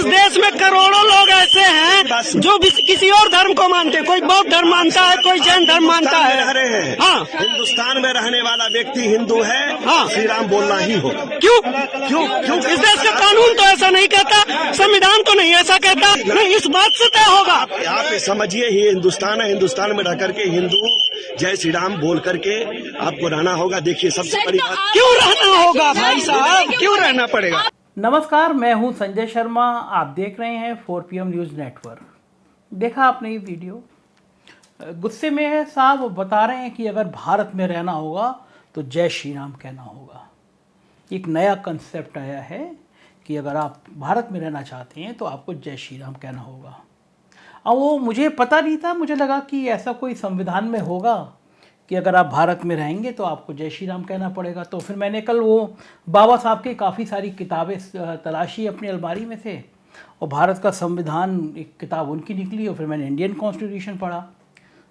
इस देश में करोड़ों लोग ऐसे हैं जो किसी और धर्म को मानते हैं। कोई बौद्ध धर्म मानता है, कोई जैन धर्म मानता है। हाँ, हिंदुस्तान में रहने वाला व्यक्ति हिंदू है। हाँ, श्री राम बोलना ही होगा। क्यों क्यों क्यों? इस देश का कानून तो ऐसा नहीं कहता, संविधान तो नहीं ऐसा कहता। नहीं, इस बात से तय होगा। आप समझिए, ये हिंदुस्तान है, हिंदुस्तान में रह करके हिंदू जय श्री राम बोल करके आपको रहना होगा। देखिए, सबसे बड़ी बात, क्यों रहना होगा भाई साहब, क्यों रहना पड़ेगा? नमस्कार, मैं हूं संजय शर्मा। आप देख रहे हैं 4PM न्यूज़ नेटवर्क। देखा आपने ये वीडियो? गुस्से में है साहब, वो बता रहे हैं कि अगर भारत में रहना होगा तो जय श्री राम कहना होगा। एक नया कंसेप्ट आया है कि अगर आप भारत में रहना चाहते हैं तो आपको जय श्री राम कहना होगा। अब वो मुझे पता नहीं था, मुझे लगा कि ऐसा कोई संविधान में होगा कि अगर आप भारत में रहेंगे तो आपको जय श्री राम कहना पड़ेगा। तो फिर मैंने कल वो बाबा साहब की काफ़ी सारी किताबें तलाशी अपनी अलमारी में से, और भारत का संविधान एक किताब उनकी निकली, और फिर मैंने इंडियन कॉन्स्टिट्यूशन पढ़ा।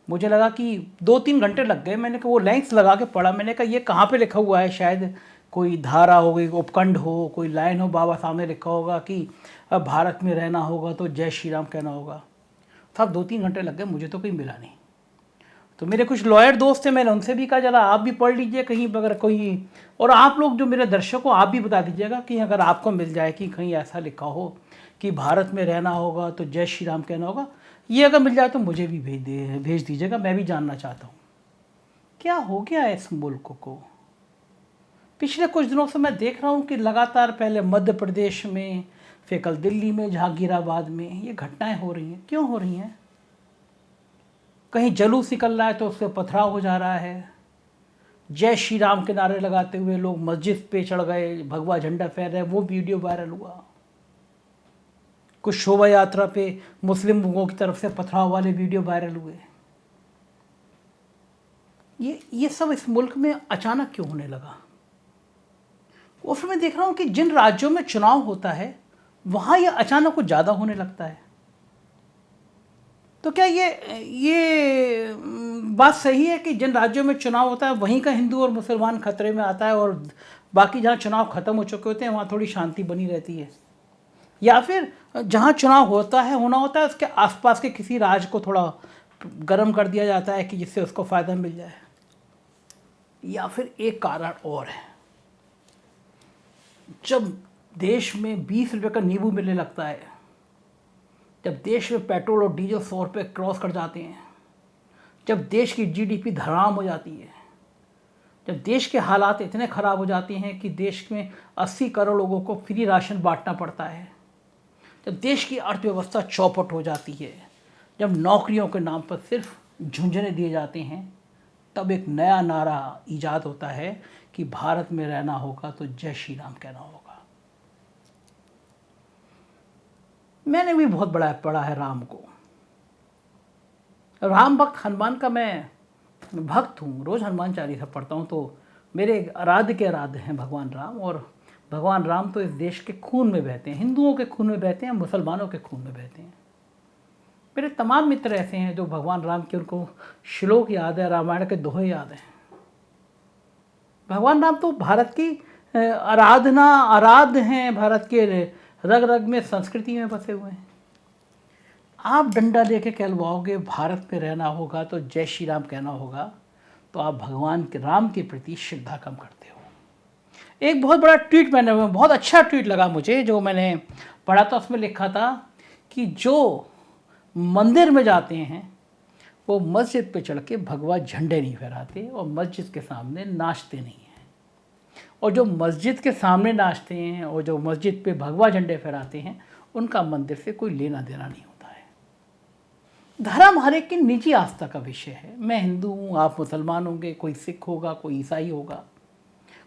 मुझे लगा कि 2-3 घंटे लग गए। मैंने कहा वो लाइन्स लगा के पढ़ा। मैंने कहा ये कहाँ पे लिखा हुआ है, शायद कोई धारा हो, कोई उपखंड हो, कोई लाइन हो, बाबा साहब ने लिखा होगा कि अब भारत में रहना होगा तो जय श्री राम कहना होगा। साहब 2-3 घंटे लग गए, मुझे तो कहीं मिला नहीं। तो मेरे कुछ लॉयर दोस्त थे, मैंने उनसे भी कहा जरा आप भी पढ़ लीजिए कहीं अगर कोई, और आप लोग जो मेरे दर्शक हो आप भी बता दीजिएगा कि अगर आपको मिल जाए कि कहीं ऐसा लिखा हो कि भारत में रहना होगा तो जय श्री राम कहना होगा। ये अगर मिल जाए तो मुझे भी भेज दीजिएगा, मैं भी जानना चाहता हूँ क्या हो गया है इस मुल्क को। पिछले कुछ दिनों से मैं देख रहा हूँ कि लगातार पहले मध्य प्रदेश में, फिर कल दिल्ली में, जहांगीराबाद में ये घटनाएं हो रही हैं। क्यों हो रही हैं? कहीं जलूस निकल रहा है तो उससे पथराव हो जा रहा है। जय श्री राम के नारे लगाते हुए लोग मस्जिद पे चढ़ गए, भगवा झंडा फहर रहे, वो वीडियो वायरल हुआ। कुछ शोभा यात्रा पे मुस्लिम लोगों की तरफ से पथराव वाले वीडियो वायरल हुए। ये सब इस मुल्क में अचानक क्यों होने लगा? और फिर मैं देख रहा हूँ कि जिन राज्यों में चुनाव होता है वहाँ ये अचानक कुछ ज़्यादा होने लगता है। तो क्या ये बात सही है कि जिन राज्यों में चुनाव होता है वहीं का हिंदू और मुसलमान खतरे में आता है, और बाकी जहाँ चुनाव ख़त्म हो चुके होते हैं वहाँ थोड़ी शांति बनी रहती है? या फिर जहाँ चुनाव होना होता है उसके आसपास के किसी राज्य को थोड़ा गर्म कर दिया जाता है कि जिससे उसको फ़ायदा मिल जाए? या फिर एक कारण और है, जब देश में 20 रुपये का नींबू मिलने लगता है, जब देश में पेट्रोल और डीजल 100 रुपये क्रॉस कर जाते हैं, जब देश की जीडीपी धड़ाम हो जाती है, जब देश के हालात इतने ख़राब हो जाते हैं कि देश में 80 करोड़ लोगों को फ्री राशन बांटना पड़ता है, जब देश की अर्थव्यवस्था चौपट हो जाती है, जब नौकरियों के नाम पर सिर्फ झुंझुने दिए जाते हैं, तब एक नया नारा ईजाद होता है कि भारत में रहना होगा तो जय श्री राम कहना होगा। मैंने भी बहुत बड़ा पढ़ा है राम को। राम भक्त हनुमान का मैं भक्त हूँ, रोज़ हनुमान चालीसा पढ़ता हूँ। तो मेरे आराध्य के आराध्य हैं भगवान राम, और भगवान राम तो इस देश के खून में बहते हैं, हिंदुओं के खून में बहते हैं, मुसलमानों के खून में बहते हैं। मेरे तमाम मित्र ऐसे हैं जो भगवान राम के उनको श्लोक याद है, रामायण के दोहे याद हैं। भगवान राम तो भारत की आराध्य हैं, भारत के रग रग में, संस्कृति में बसे हुए हैं। आप डंडा लेके कहलवाओगे भारत में रहना होगा तो जय श्री राम कहना होगा, तो आप भगवान के राम के प्रति श्रद्धा कम करते हो। एक बहुत बड़ा ट्वीट बहुत अच्छा ट्वीट लगा मुझे जो मैंने पढ़ा था। उसमें लिखा था कि जो मंदिर में जाते हैं वो मस्जिद पे चढ़ के भगवा झंडे नहीं फहराते और मस्जिद के सामने नाचते नहीं हैं, और जो मस्जिद के सामने नाचते हैं और जो मस्जिद पे भगवा झंडे फहराते हैं उनका मंदिर से कोई लेना देना नहीं होता है। धर्म हर एक की निजी आस्था का विषय है। मैं हिंदू हूँ, आप मुसलमान होंगे, कोई सिख होगा, कोई ईसाई होगा।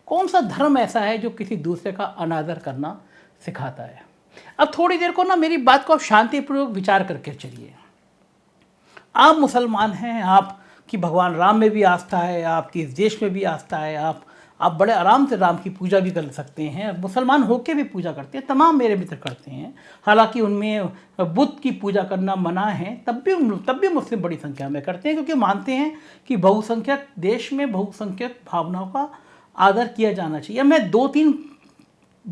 कौन सा धर्म ऐसा है जो किसी दूसरे का अनादर करना सिखाता है? अब थोड़ी देर को ना मेरी बात को आप शांतिपूर्वक विचार करके चलिए। आप मुसलमान हैं, आपकी भगवान राम में भी आस्था है, आपकी इस देश में भी आस्था है, आप बड़े आराम से राम की पूजा भी कर सकते हैं, मुसलमान होके भी पूजा करते हैं, तमाम मेरे मित्र करते हैं। हालांकि उनमें बुद्ध की पूजा करना मना है, तब भी मुस्लिम बड़ी संख्या में करते हैं, क्योंकि मानते हैं कि बहुसंख्यक देश में बहुसंख्यक भावनाओं का आदर किया जाना चाहिए। मैं 2-3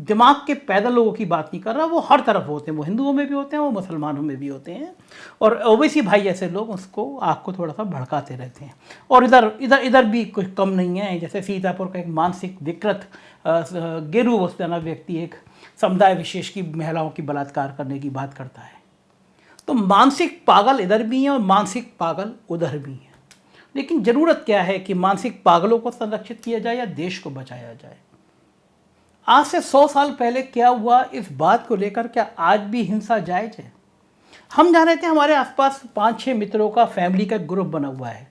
दिमाग के पैदल लोगों की बात नहीं कर रहा, वो हर तरफ होते हैं, वो हिंदुओं में भी होते हैं, वो मुसलमानों में भी होते हैं। और ओवैसी भाई जैसे लोग उसको आग को थोड़ा सा भड़काते रहते हैं। और इधर इधर इधर भी कुछ कम नहीं है, जैसे सीतापुर का एक मानसिक विकृत गेरू वस्ताना व्यक्ति एक समुदाय विशेष की महिलाओं की बलात्कार करने की बात करता है। तो मानसिक पागल इधर भी हैं और मानसिक पागल उधर भी हैं। लेकिन ज़रूरत क्या है कि मानसिक पागलों को संरक्षित किया जाए या देश को बचाया जाए। आज से 100 साल पहले क्या हुआ, इस बात को लेकर क्या आज भी हिंसा जायज़ है? हम जान रहे थे हमारे आसपास 5-6 मित्रों का फैमिली का ग्रुप बना हुआ है,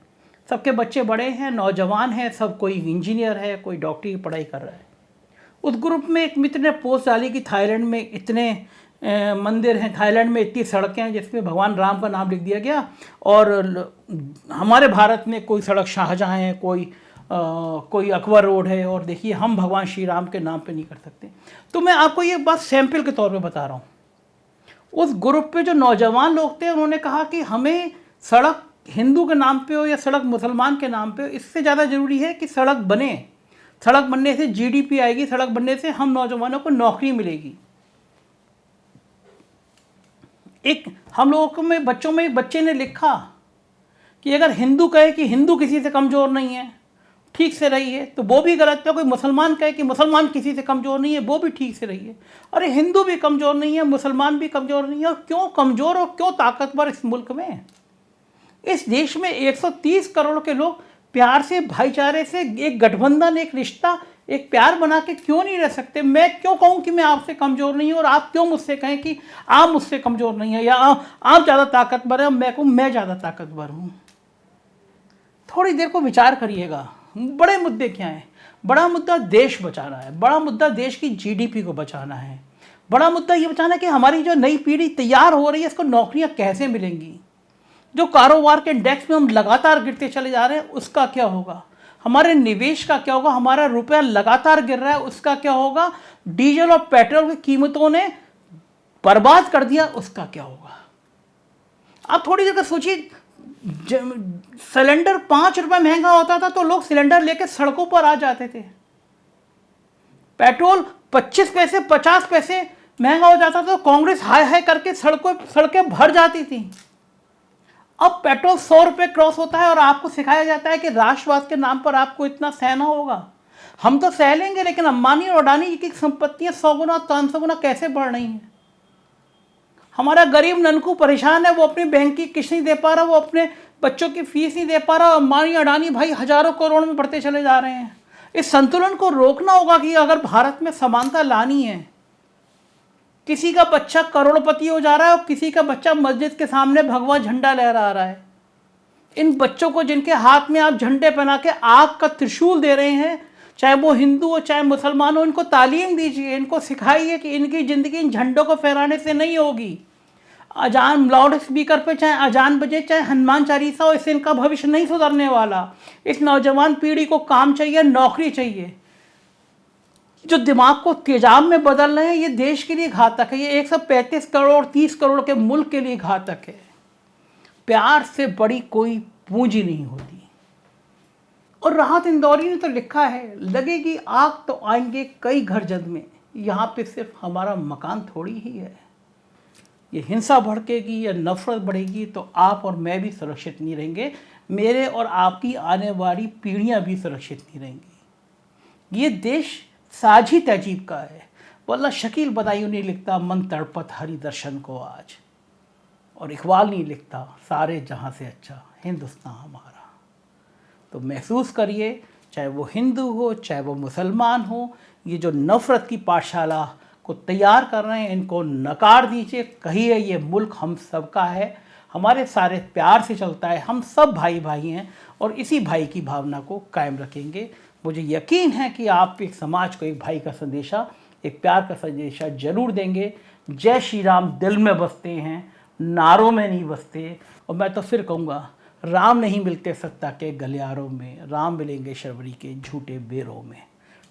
सबके बच्चे बड़े हैं, नौजवान हैं, सब कोई इंजीनियर है, कोई डॉक्टरी की पढ़ाई कर रहा है। उस ग्रुप में एक मित्र ने पोस्ट डाली कि थाईलैंड में इतने मंदिर हैं, थाईलैंड में इतनी सड़कें हैं जिसमें भगवान राम का नाम लिख दिया गया, और हमारे भारत में कोई सड़क शाहजहाँ है, कोई अकबर रोड है, और देखिए हम भगवान श्री राम के नाम पे नहीं कर सकते। तो मैं आपको ये बात सैंपल के तौर पे बता रहा हूँ। उस ग्रुप पे जो नौजवान लोग थे उन्होंने कहा कि हमें सड़क हिंदू के नाम पे हो या सड़क मुसलमान के नाम पे हो, इससे ज़्यादा ज़रूरी है कि सड़क बने। सड़क बनने से जीडीपी आएगी, सड़क बनने से हम नौजवानों को नौकरी मिलेगी। एक हम लोगों को में बच्चों में एक बच्चे ने लिखा कि अगर हिंदू कहे कि हिंदू किसी से कमज़ोर नहीं है, ठीक से रही है, तो वो भी गलत है। कोई मुसलमान कहे कि मुसलमान किसी से कमज़ोर नहीं है, वो भी ठीक से रही है। अरे हिंदू भी कमज़ोर नहीं है, मुसलमान भी कमज़ोर नहीं है। और क्यों कमज़ोर और क्यों ताकतवर इस मुल्क में? इस देश में 130 करोड़ के लोग प्यार से, भाईचारे से एक गठबंधन, एक रिश्ता, एक प्यार बना के क्यों नहीं रह सकते? मैं क्यों कहूँ कि मैं आपसे कमज़ोर नहीं हूँ और आप क्यों मुझसे कहें कि आप मुझसे कमज़ोर नहीं हैं, या आप ज़्यादा ताकतवर हैं, मैं कहूँ मैं ज़्यादा ताकतवर हूँ? थोड़ी देर को विचार करिएगा। बड़े मुद्दे क्या हैं? बड़ा मुद्दा देश बचाना है, बड़ा मुद्दा देश की जीडीपी को बचाना है, बड़ा मुद्दा ये बचाना है कि हमारी जो नई पीढ़ी तैयार हो रही है इसको नौकरियां कैसे मिलेंगी। जो कारोबार के इंडेक्स में हम लगातार गिरते चले जा रहे हैं उसका क्या होगा? हमारे निवेश का क्या होगा? हमारा रुपया लगातार गिर रहा है, उसका क्या होगा? डीजल और पेट्रोल की कीमतों ने बर्बाद कर दिया, उसका क्या होगा? आप थोड़ी देर सोचिए। सिलेंडर 5 रुपए महंगा होता था तो लोग सिलेंडर लेकर सड़कों पर आ जाते थे। पेट्रोल 25 पैसे 50 पैसे महंगा हो जाता था तो कांग्रेस हाय हाय करके सड़कें भर जाती थी। अब पेट्रोल 100 रुपये क्रॉस होता है और आपको सिखाया जाता है कि राष्ट्रवाद के नाम पर आपको इतना सहना होगा। हम तो सह लेंगे, लेकिन अंबानी और अडानी की संपत्तियां 100 गुना 500 गुना कैसे बढ़ रही हैं? हमारा गरीब ननकू परेशान है, वो अपनी बैंक की किस्त नहीं दे पा रहा, वो अपने बच्चों की फीस नहीं दे पा रहा। अंबानी अडानी भाई हजारों करोड़ में बढ़ते चले जा रहे हैं। इस संतुलन को रोकना होगा कि अगर भारत में समानता लानी है। किसी का बच्चा करोड़पति हो जा रहा है और किसी का बच्चा मस्जिद के सामने भगवा झंडा लहरा रहा है। इन बच्चों को जिनके हाथ में आप झंडे पहना के आग का त्रिशूल दे रहे हैं, चाहे वो हिंदू हो चाहे मुसलमान हो, इनको तालीम दीजिए, इनको सिखाइए कि इनकी ज़िंदगी इन झंडों को फहराने से नहीं होगी। अजान लाउड स्पीकर पे चाहे अजान बजे, चाहे हनुमान चालीसा हो, इससे इनका भविष्य नहीं सुधरने वाला। इस नौजवान पीढ़ी को काम चाहिए, नौकरी चाहिए। जो दिमाग को तेजाब में बदल रहे हैं ये देश के लिए घातक है। ये 135 करोड़ 30 करोड़ के मुल्क के लिए घातक है। प्यार से बड़ी कोई पूंजी नहीं होती। और राहत इंदौरी ने तो लिखा है, लगेगी आग तो आएंगे कई घर जद में, यहाँ पे सिर्फ हमारा मकान थोड़ी ही है। ये हिंसा भड़केगी या नफरत बढ़ेगी तो आप और मैं भी सुरक्षित नहीं रहेंगे, मेरे और आपकी आने वाली पीढ़ियाँ भी सुरक्षित नहीं रहेंगी। ये देश साझी तहजीब का है। वल्ला शकील बदायूं नहीं लिखता मन तड़पत हरि दर्शन को आज, और इकबाल नहीं लिखता सारे जहाँ से अच्छा हिंदुस्तान हमारा। तो महसूस करिए, चाहे वो हिंदू हो चाहे वो मुसलमान हो, ये जो नफ़रत की पाठशाला को तैयार कर रहे हैं इनको नकार दीजिए। कहिए ये मुल्क हम सब का है, हमारे सारे प्यार से चलता है, हम सब भाई भाई हैं और इसी भाई की भावना को कायम रखेंगे। मुझे यकीन है कि आप एक समाज को एक भाई का संदेशा, एक प्यार का संदेशा जरूर देंगे। जय श्री राम दिल में बसते हैं, नारों में नहीं बसते। और मैं तो फिर कहूँगा, राम नहीं मिलते सत्ता के गलियारों में, राम मिलेंगे शर्वरी के झूठे बेरों में।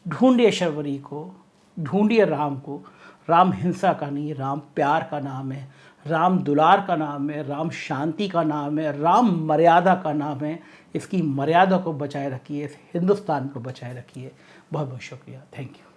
ढूंढिए शर्वरी को, ढूंढिए राम को। राम हिंसा का नहीं, राम प्यार का नाम है, राम दुलार का नाम है, राम शांति का नाम है, राम मर्यादा का नाम है। इसकी मर्यादा को बचाए रखिए, इस हिंदुस्तान को बचाए रखिए। बहुत बहुत शुक्रिया। Thank you.